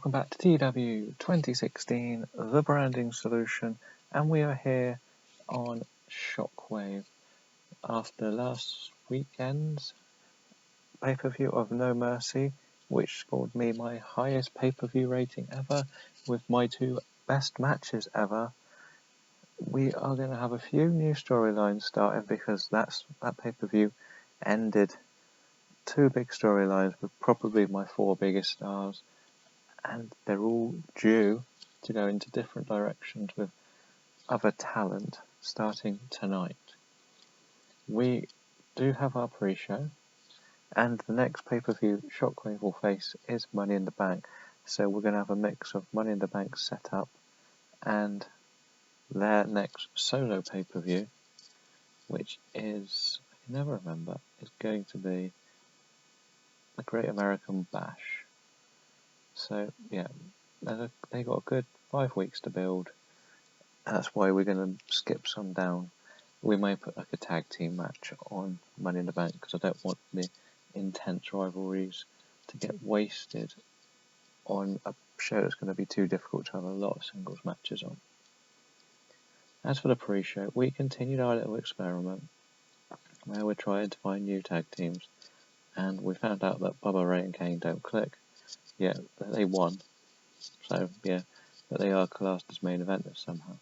welcome back to TEW 2016, the branding solution, and we are here on Shockwave after last weekend's pay-per-view of No Mercy, which scored me my highest pay-per-view rating ever with my two best matches ever. We are going to have a few new storylines starting because that pay-per-view ended two big storylines with probably my four biggest stars. And they're all due to go into different directions with other talent starting tonight. We do have our pre-show, and the next pay-per-view Shockwave will face is Money in the Bank. So we're going to have a mix of Money in the Bank setup and their next solo pay-per-view, which is, I can never remember, is going to be the Great American Bash. So yeah, they got a good 5 weeks to build. That's why we're going to skip some down. We may put like a tag team match on Money in the Bank because I don't want the intense rivalries to get wasted on a show that's going to be too difficult to have a lot of singles matches on. As for the pre-show, we continued our little experiment where we're trying to find new tag teams, and we found out that Bubba Ray and Kane don't click. Yeah, they won. So, yeah, but they are classed as main eventers somehow.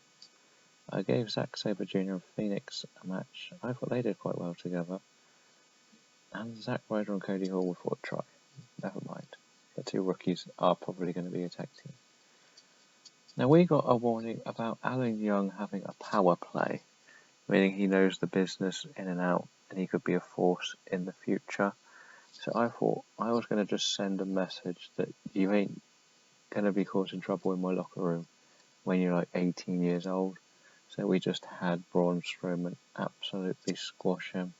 I gave Zack Sabre Jr. and Phoenix a match. I thought they did quite well together. And Zack Ryder and Cody Hall we thought try. Never mind. The two rookies are probably going to be a tag team. Now we got a warning about Alan Young having a power play, meaning he knows the business in and out and he could be a force in the future. So I thought I was going to just send a message that you ain't going to be causing trouble in my locker room when you're like 18 years old. So we just had Braun Strowman absolutely squash him.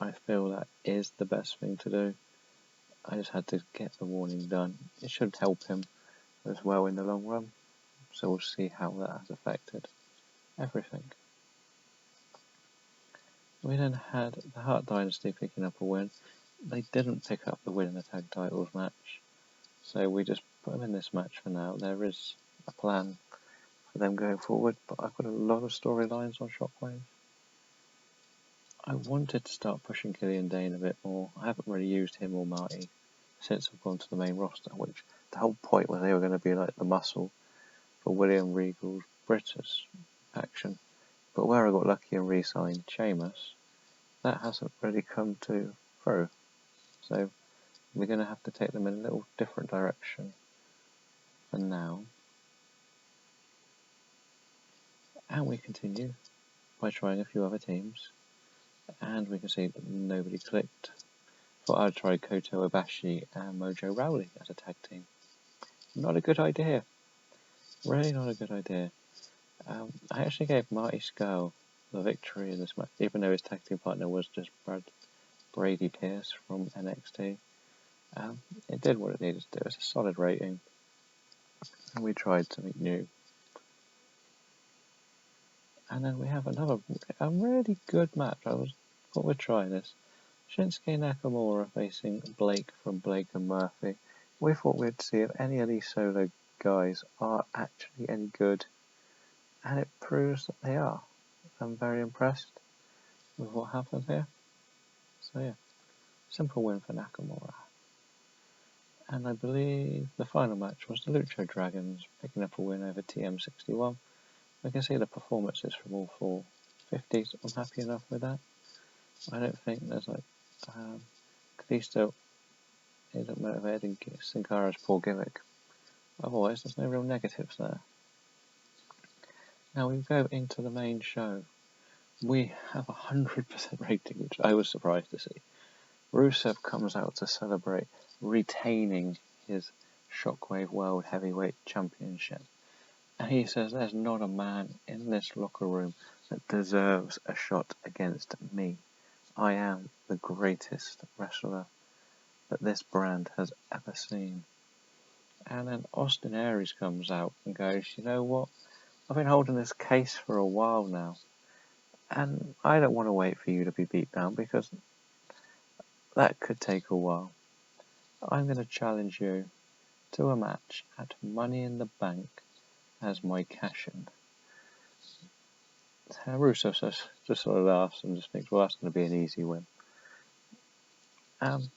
I feel that is the best thing to do. I just had to get the warning done. It should help him as well in the long run. So we'll see how that has affected everything. We then had the Hart Dynasty picking up a win. They didn't pick up the win in the tag titles match. So we just put them in this match for now. There is a plan for them going forward, but I've got a lot of storylines on Shockwave. I wanted to start pushing Killian Dane a bit more. I haven't really used him or Marty since I've gone to the main roster, which the whole point was they were going to be like the muscle for William Regal's British faction. But where I got lucky and re-signed Sheamus, that hasn't really come to through. So we're going to have to take them in a little different direction for now. And we continue by trying a few other teams. And we can see that nobody clicked. Thought I'd try Koto Ibashi and Mojo Rawley as a tag team. Not a good idea. Really not a good idea. I actually gave Marty Scurll the victory in this match, even though his tag team partner was just Brady Pierce from NXT. It did what it needed to do. It's a solid rating. And we tried something new. And then we have a really good match. I thought we'd try this. Shinsuke Nakamura facing Blake from Blake and Murphy. We thought we'd see if any of these solo guys are actually any good. And it proves that they are. I'm very impressed with what happened here. So yeah, simple win for Nakamura. And I believe the final match was the Lucha Dragons picking up a win over TM61. We can see the performances from all four 50s. I'm happy enough with that. I don't think there's like Kalisto isn't motivating Sin Cara's poor gimmick. Otherwise, there's no real negatives there. Now we go into the main show. We have 100% rating, which I was surprised to see. Rusev comes out to celebrate retaining his Shockwave World Heavyweight Championship. And he says there's not a man in this locker room that deserves a shot against me. I am the greatest wrestler that this brand has ever seen. And then Austin Aries comes out and goes, you know what? I've been holding this case for a while now. And I don't want to wait for you to be beat down because that could take a while. I'm going to challenge you to a match at Money in the Bank as my cash-in. Rusev just sort of laughs and just thinks, well, that's going to be an easy win.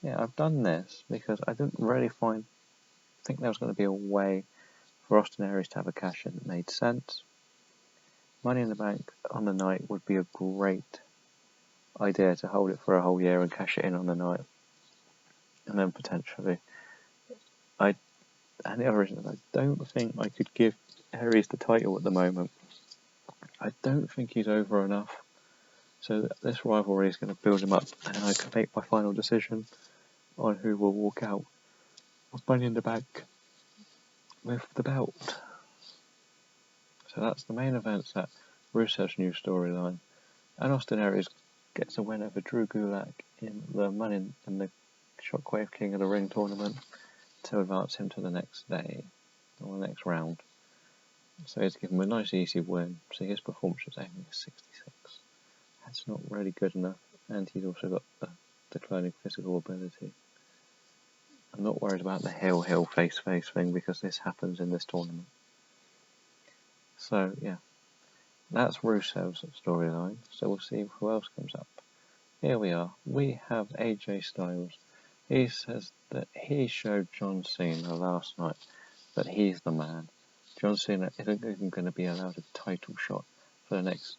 Yeah, I've done this because I didn't really think there was going to be a way for Austin Aries to have a cash-in that made sense. Money in the Bank on the night would be a great idea to hold it for a whole year and cash it in on the night. And then potentially, and the other reason is I don't think I could give Aries the title at the moment. I don't think he's over enough. So this rivalry is going to build him up, and I can make my final decision on who will walk out with Money in the Bank with the belt. So that's the main events at Rusev's new storyline. And Austin Aries gets a win over Drew Gulak in the Shockwave King of the Ring tournament to advance him to the next day, or the next round. So he's given him a nice easy win. So his performance was only 66. That's not really good enough, and he's also got the declining physical ability. I'm not worried about the heel face thing because this happens in this tournament. So yeah, that's Rusev's storyline. So we'll see who else comes up. Here we are. We have AJ Styles. He says that he showed John Cena last night that he's the man. John Cena isn't even going to be allowed a title shot for the next,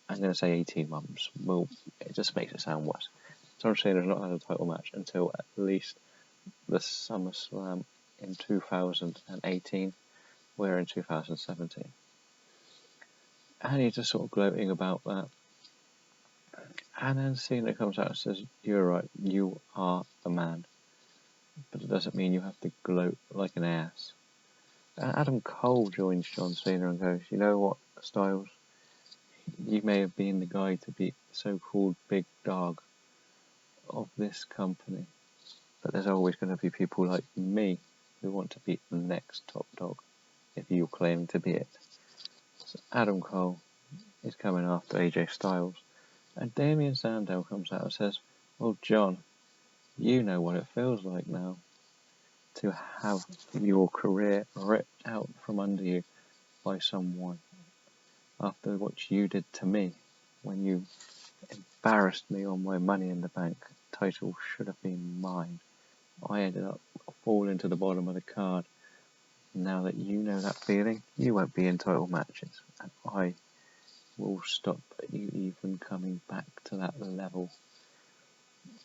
I'm going to say 18 months. Well, it just makes it sound worse. John Cena's not had a title match until at least the SummerSlam in 2018. We're in 2017. And he's just sort of gloating about that. And then Cena comes out and says, you're right, you are the man. But it doesn't mean you have to gloat like an ass. And Adam Cole joins John Cena and goes, you know what, Styles? You may have been the guy to beat the so-called big dog of this company. But there's always going to be people like me who want to beat the next top dog if you claim to be it. So Adam Cole is coming after AJ Styles. And Damien Sandow comes out and says, well, John, you know what it feels like now to have your career ripped out from under you by someone after what you did to me when you embarrassed me on my Money in the Bank title should have been mine. I ended up falling to the bottom of the card. Now that you know that feeling, you won't be in title matches, and I will stop you even coming back to that level.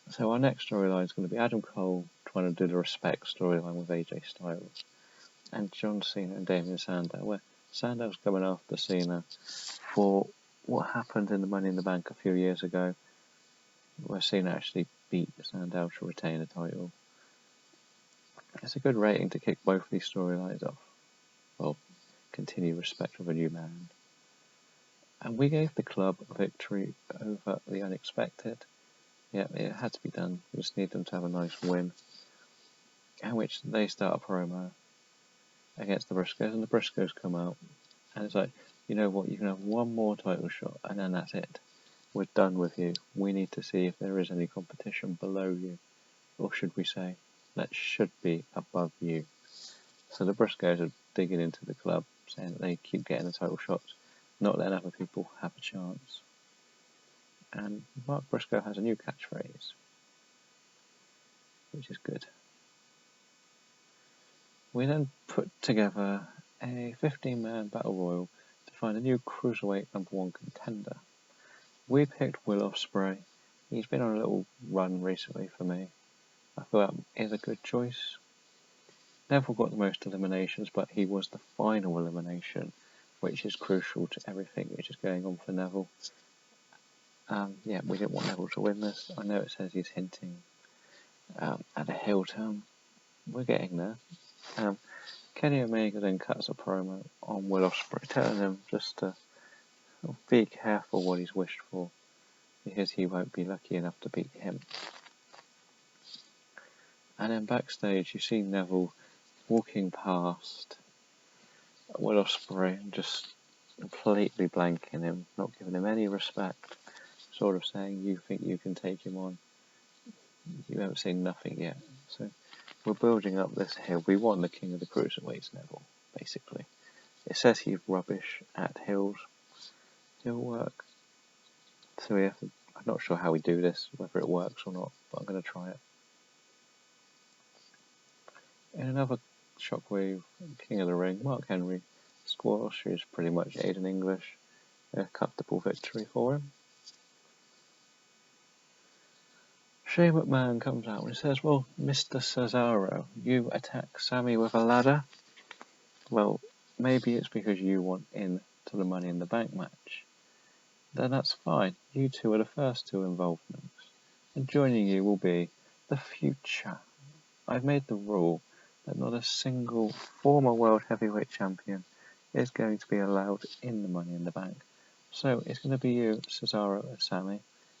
So our next storyline is going to be Adam Cole trying to do the respect storyline with AJ Styles and John Cena and Damien Sandow, where Sandow's coming after Cena for what happened in the Money in the Bank a few years ago, where Cena actually beat Sandow to retain the title. It's a good rating to kick both of these storylines off. Well, continue respect of a new man. And we gave the club a victory over the Unexpected. Yeah, it had to be done. We just need them to have a nice win. In which they start a promo against the Briscoes, and the Briscoes come out. And it's like, you know what, you can have one more title shot, and then that's it. We're done with you. We need to see if there is any competition below you. Or should we say, that should be above you. So the Briscoes are digging into the club, saying that they keep getting the title shots, not letting other people have a chance. And Mark Briscoe has a new catchphrase, which is good. We then put together a 15-man battle royal to find a new Cruiserweight #1 contender. We picked Will Ospreay. He's been on a little run recently for me. I thought that is a good choice. Neville got the most eliminations, but he was the final elimination, which is crucial to everything which is going on for Neville. Yeah, we didn't want Neville to win this. I know it says he's hinting at a heel turn. We're getting there. Kenny Omega then cuts a promo on Will Ospreay, telling him just to be careful what he's wished for, because he won't be lucky enough to beat him. And then backstage, you see Neville walking past Will Ospreay and just completely blanking him, not giving him any respect, sort of saying, you think you can take him on? You haven't seen nothing yet. So we're building up this hill. We want the king of the cruiserweights level, basically. It says he's rubbish at hill work. So we have to, I'm not sure how we do this, whether it works or not, but I'm going to try it. In another Shockwave, King of the Ring, Mark Henry, squash is pretty much Aiden English. A comfortable victory for him. Shane McMahon comes out and says, well, Mr. Cesaro, you attack Sammy with a ladder? Well, maybe it's because you want in to the Money in the Bank match. Then that's fine. You two are the first two involvements. And joining you will be the future. I've made the rule that not a single former World Heavyweight Champion is going to be allowed in the Money in the Bank. So it's going to be you, Cesaro and Sammy,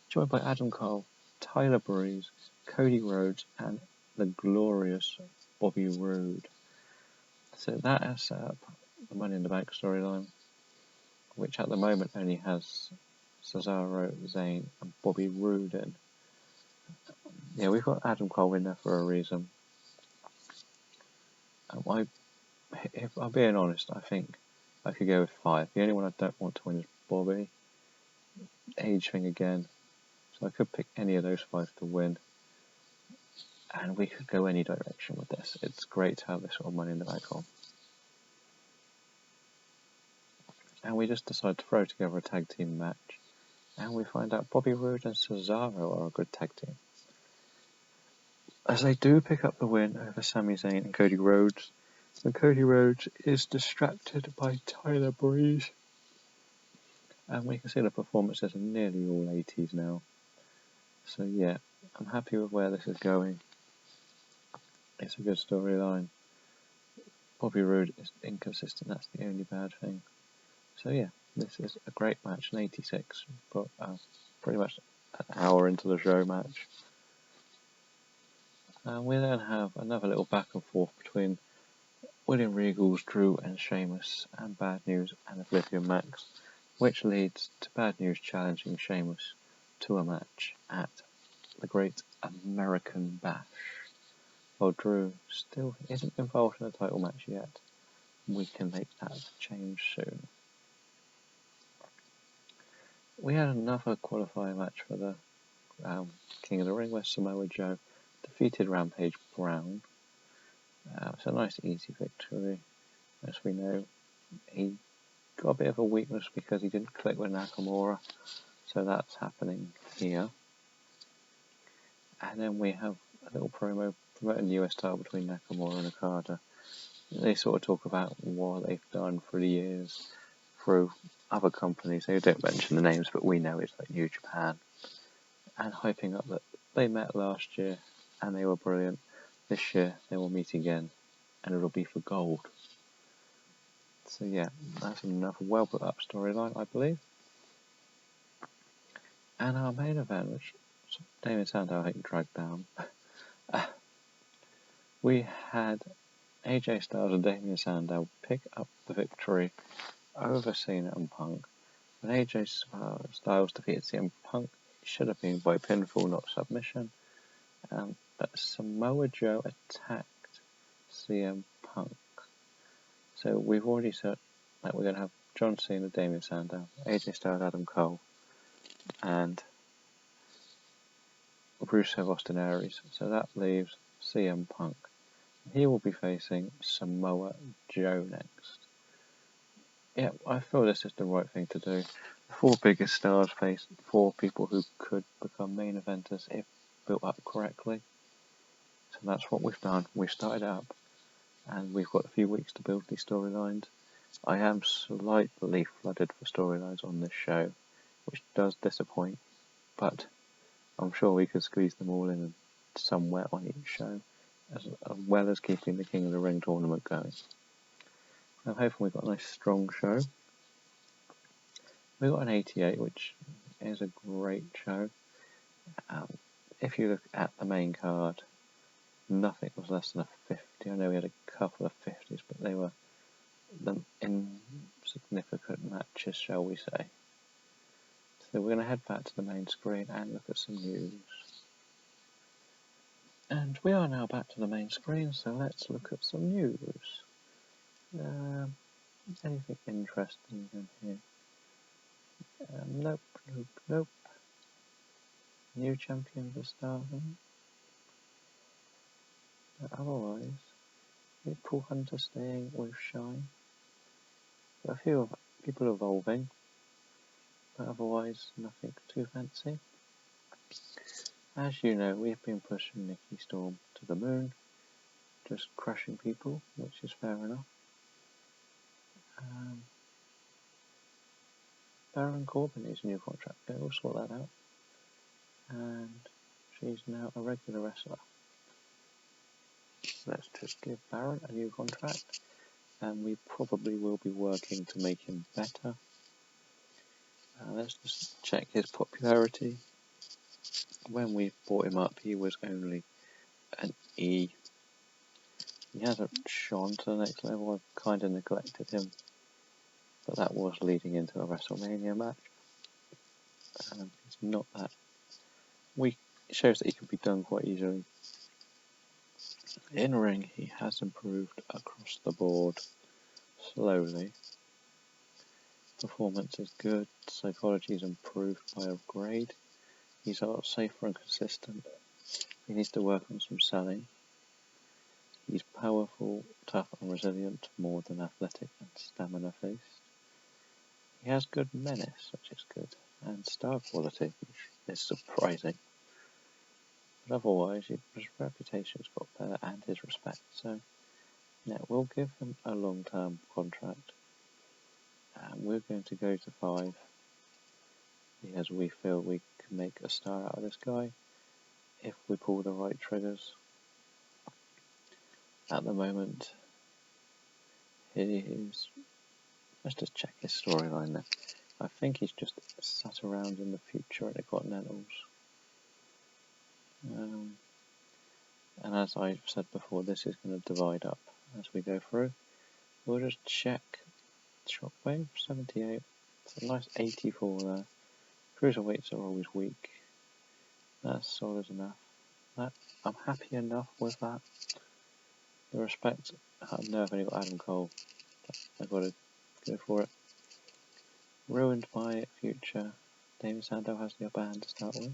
joined by Adam Cole, Tyler Breeze, Cody Rhodes, and the glorious Bobby Roode. So that has set up the Money in the Bank storyline, which at the moment only has Cesaro, Zayn, and Bobby Roode in. Yeah, we've got Adam Cole in there for a reason. If I'm being honest, I think I could go with 5. The only one I don't want to win is Bobby. Age thing again. So I could pick any of those 5 to win. And we could go any direction with this. It's great to have this sort of Money in the Bank on. And we just decide to throw together a tag team match. And we find out Bobby Roode and Cesaro are a good tag team. As they do pick up the win over Sami Zayn and Cody Rhodes. And Cody Rhodes is distracted by Tyler Breeze. And we can see the performances are nearly all 80s now. So yeah, I'm happy with where this is going. It's a good storyline. Bobby Roode is inconsistent, that's the only bad thing. So yeah, this is a great match, an 86, but pretty much an hour into the show match. And we then have another little back and forth between William Regal's Drew and Sheamus, and Bad News and Oblivion Max, which leads to Bad News challenging Sheamus to a match at the Great American Bash. While Drew still isn't involved in a title match yet, we can make that change soon. We had another qualifying match for the King of the Ring where Samoa Joe defeated Rampage Brown. It's a nice easy victory. As we know, he got a bit of a weakness because he didn't click with Nakamura, so that's happening here. And then we have a little promo promoting the US title between Nakamura and Okada. They sort of talk about what they've done for the years through other companies. They don't mention the names, but we know it's like New Japan. And hyping up that they met last year and they were brilliant. This year they will meet again and it'll be for gold. So yeah, that's another well put up storyline, I believe. And our main event, which Damien Sandow I think dragged down. We had AJ Styles and Damien Sandow pick up the victory over Cena and Punk. When AJ Styles defeated CM Punk, it should have been by pinfall, not submission. But Samoa Joe attacked CM Punk. So we've already said that we're going to have John Cena, Damien Sandow, AJ Styles, Adam Cole, and Rusev Austin Aries. So that leaves CM Punk. He will be facing Samoa Joe next. Yeah, I feel this is the right thing to do. The 4 biggest stars face 4 people who could become main eventers if built up correctly. So that's what we've done. We've started up, and we've got a few weeks to build these storylines. I am slightly flooded for storylines on this show, which does disappoint, but I'm sure we could squeeze them all in somewhere on each show, as well as keeping the King of the Ring tournament going. I'm hoping we've got a nice strong show. We've got an 88, which is a great show. If you look at the main card, nothing was less than a 50. I know we had a couple of 50s, but they were the insignificant matches, shall we say. So we're going to head back to the main screen and look at some news. And we are now back to the main screen, so let's look at some news. Anything interesting in here? Nope, nope, nope. New champions are starting. But otherwise, April Hunter staying with Shine. A few people evolving, but otherwise nothing too fancy. As you know, we've been pushing Nikki Storm to the moon, just crushing people, which is fair enough. Baron Corbin needs a new contract. Okay, we'll sort that out. And she's now a regular wrestler. Let's just give Baron a new contract, and we probably will be working to make him better. Let's just check his popularity. When we brought him up, he was only an E. He hasn't shone to the next level. I've kind of neglected him, but that was leading into a WrestleMania match. It's not that weak. It shows that he can be done quite easily. In ring, he has improved across the board, slowly. Performance is good. Psychology is improved by a grade. He's a lot safer and consistent. He needs to work on some selling. He's powerful, tough and resilient, more than athletic and stamina-faced. He has good menace, which is good, and star quality, which is surprising. But otherwise, his reputation's got better and his respect, so yeah, we'll give him a long-term contract. And we're going to go to 5, because we feel we can make a star out of this guy if we pull the right triggers. At the moment, he is... Let's just check his storyline there. I think he's just sat around in the future at the Continentals. And as I've said before, this is going to divide up as we go through. We'll just check Shockwave, 78. It's a nice 84 there. Cruiserweights are always weak. That's solid enough. I'm happy enough with that. The respect, I know I've only got Adam Cole, but I've got to go for it. Ruined my future. David Sandow has the upper hand to start with.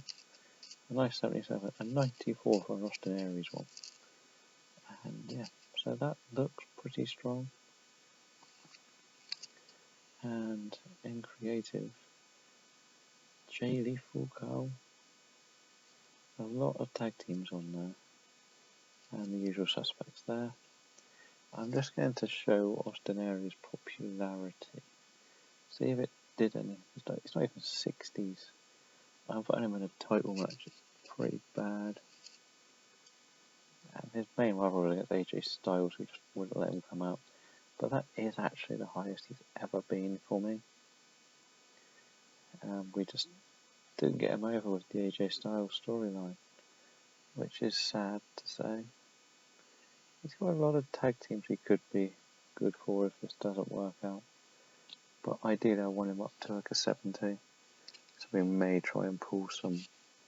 A nice 77, a 94 for an Austin Aries one. And yeah, so that looks pretty strong. And in creative, Jay Lethal Carl. A lot of tag teams on there. And the usual suspects there. I'm just going to show Austin Aries' popularity. See if it did anything. It's not even 60s. I'm putting him in a title match. It's pretty bad. And his main rival was against AJ Styles, who just wouldn't let him come out. But that is actually the highest he's ever been for me. We just didn't get him over with the AJ Styles storyline, which is sad to say. He's got a lot of tag teams he could be good for if this doesn't work out. But ideally I want him up to like a 70. So we may try and pull some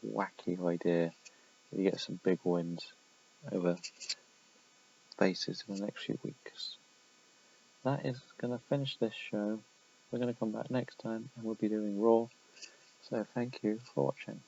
wacky idea if he gets some big wins over faces in the next few weeks. That is going to finish this show. We're going to come back next time and we'll be doing Raw. So thank you for watching.